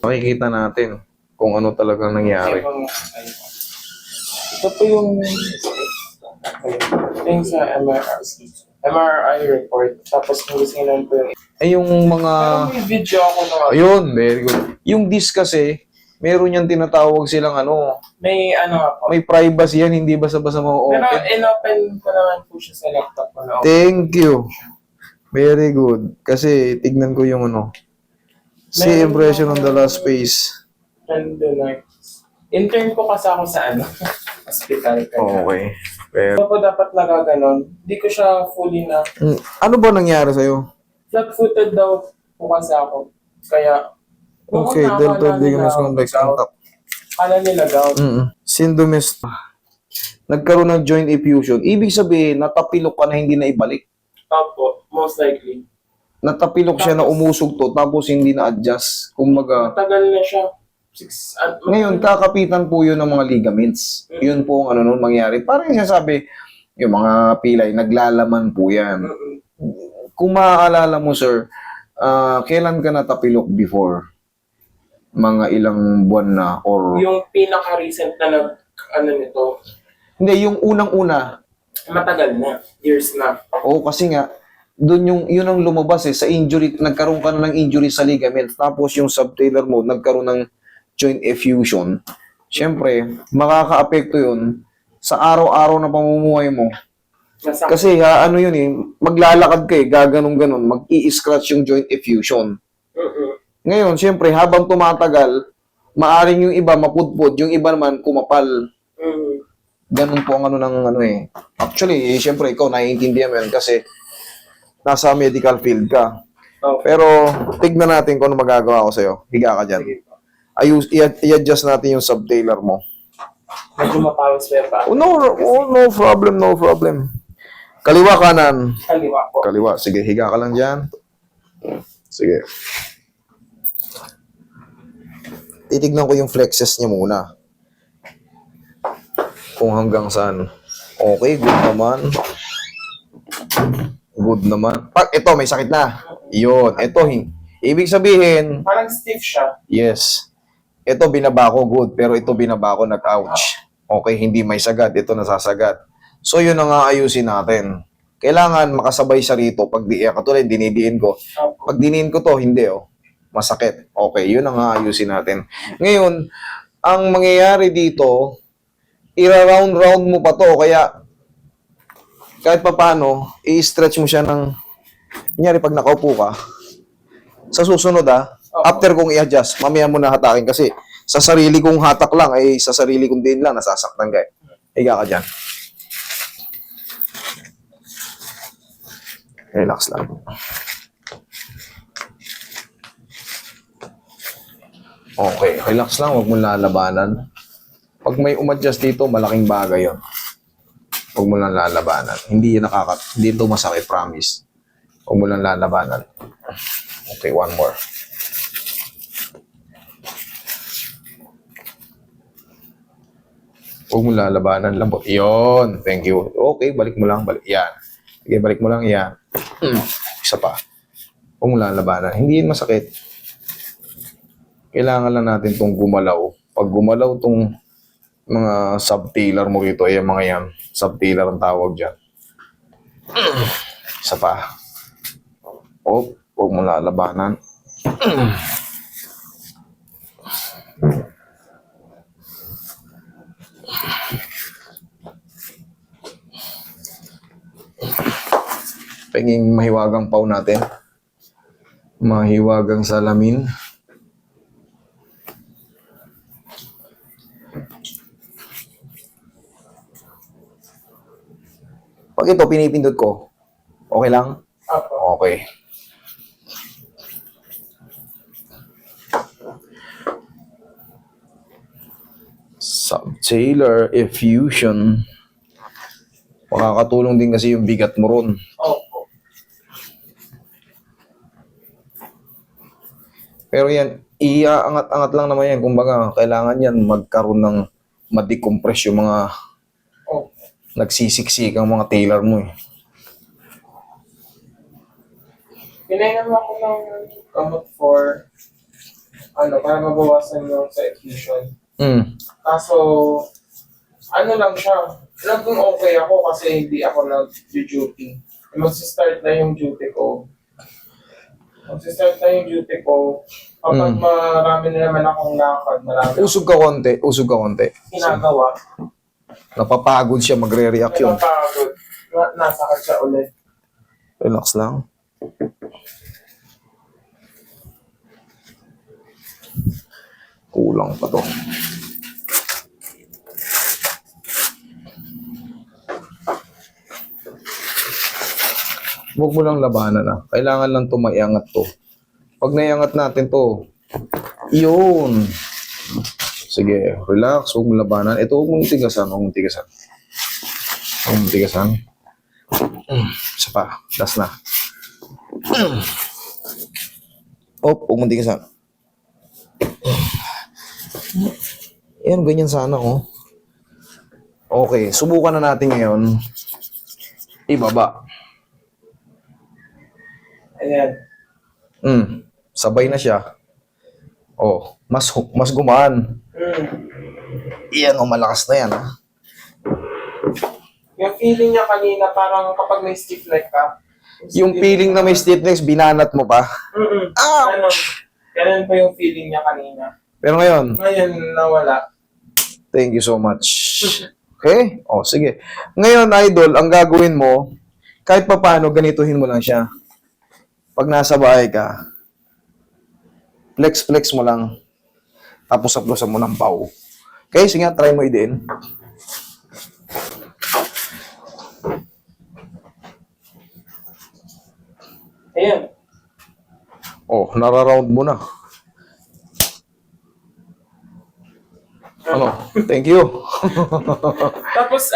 Makikita natin kung ano talagang nangyari. Ito po yung yung sa MRI report. Tapos kung gusto nyo po yung... Ay, yung mga... Pero may video ako na... Ayun, very good. Yung disc kasi, meron yung tinatawag silang ano, May ano nga po. may privacy yan, hindi basta-basta Pero ma-open. in-open ko naman po siya sa laptop ko na. Thank you. Very good. Kasi tignan ko yung ano. See impression on the last page. And then, intern ko kasi ako sa ano, hospital. Okay. Pero, Ano po dapat nagaganon? Hindi ko siya fully na... ano ba nangyari sa'yo? Flat-footed daw po kasi ako. Kaya... Okay, deltoid ligaments complex contact. Kala nila gout. Syndromes. Nagkaroon ng joint effusion. Ibig sabihin, natapilok ka na hindi na ibalik. Opo, most likely. Natapilok siya na umusog to, tapos hindi na-adjust. Kumbaga, Matagal na siya. ngayon, kakapitan po yun ng mga ligaments. Yun po ang ano nun mangyari. Parang sinasabi, yung mga pilay, naglalaman po yan. Kung maaalala mo, sir, kailan ka natapilok before? Mga ilang buwan na or... Yung pinaka-recent na ano nito, Hindi, yung unang-una. matagal na. Years na. Oo, kasi nga, yun ang lumabas sa injury, nagkaroon ka na ng injury sa ligament, tapos yung subtalar mo, nagkaroon ng joint effusion. Siyempre, makaka-apekto yun sa araw-araw na pamumuhay mo. Nasakit. Kasi ano yun maglalakad ka gaganong-ganon, mag-i-scratch yung joint effusion. Ngayon, siyempre, habang tumatagal, maaring yung iba mapudpud, yung iba naman kumapal. Ganun po ang ano ng ano Actually, siyempre, ikaw naiintindihan mo yan kasi nasa medical field ka. Okay. Pero, tignan natin kung ano magagawa ko sa'yo. Higa ka dyan. I-adjust natin yung subtalar mo. Medyo mapawis pa. No problem, no problem. Kaliwa, kanan. Kaliwa po. Kaliwa. Sige, higa ka lang dyan. Sige. Titignan ko yung flexes niya muna. Kung hanggang saan. Okay, good naman. Good naman. Ito, may sakit na. Yun. Ito, ibig sabihin, Parang stiff siya. yes. Ito binaba ko, good. Pero ito binaba ko, nag-ouch. Okay, hindi may sagad. Ito nasasagad. So, yun ang aayusin natin. Kailangan makasabay siya rito. Pag katulad, dinidiin ko. Pag diniin ko to, hindi masakit. Okay, yun ang aayusin natin. Ngayon, ang mangyayari dito, ira-round-round mo pa to. Kaya, kahit pa paano, i-stretch mo siya ng, kunyari pag nakaupo ka, sa susunod after kong i-adjust, mamaya mo na hatakin kasi sa sarili kong hatak lang, ay sa sarili kong din lang, nasasaktan ka Higa ka dyan. Relax lang. Okay, relax lang, huwag mo lalabanan. Pag may umadjust dito, malaking bagay yun. Huwag mo lang lalabanan. Hindi ito masakit, promise. Huwag mo lang lalabanan. Okay, one more. Huwag mo lalabanan lang po. Yun, thank you. Okay, balik mo lang. Yan. Sige, balik mo lang. Yan. Isa pa. Huwag mo lalabanan. Hindi yun masakit. Kailangan lang natin itong gumalaw. Pag gumalaw itong mga subtalar mo rito, mga yan. Subtalar ang tawag dyan. Isa pa. Huwag mo lalabanan. Paging mahiwagang paw natin. Mahiwagang salamin. Pag ito, pinipindot ko, okay lang? Okay. Subtalar effusion. Makakatulong din kasi yung bigat mo ron. Opo. Pero yan, iaangat-angat lang naman yan. Kumbaga, kailangan yan magkaroon ng ma-decompress yung mga nagsisiksik ang mga tailor mo Pinainom ako ng gamot for para mabawasan yung sa effusion. Mm. Kaso, lang siya. Alam kong okay ako kasi hindi ako nag-duty. Magsistart na yung duty ko. Kapag marami na naman akong lakad, marami Usog ka konti. ginagawa. Napapagod siya, magre-react yun. Napapagod. Nasakit siya ulit. Relax lang. Kulang pa to. Huwag mo lang labanan na. Kailangan lang to maiangat to. Pag naiangat natin to, yun. Sige, relax. Huwag mo labanan. Ito, huwag mong tigasan. Isa pa. Last na. Huwag mong tigasan. Yan, ganyan sana, oh. Okay, subukan na natin ngayon. Ibaba. Ayan. Sabay na siya. Oh, mas gumaan. Iyan, malakas na yan, ha. Yung feeling niya kanina, parang kapag may stiff neck ka. Yung feeling na may stiffness, binanat mo pa. Ganun pa yung feeling niya kanina. Pero ngayon, Ngayon, nawala. thank you so much. Okay? Oh, sige. Ngayon, idol, ang gagawin mo, kahit pa paano, ganituhin mo lang siya. Pag nasa bahay ka, flex mo lang. Tapos saplosan mo ng pau. Okay? Sige nga, try mo idiin. Ayan. Oh, nararound mo na. Ano? Thank you. Tapos,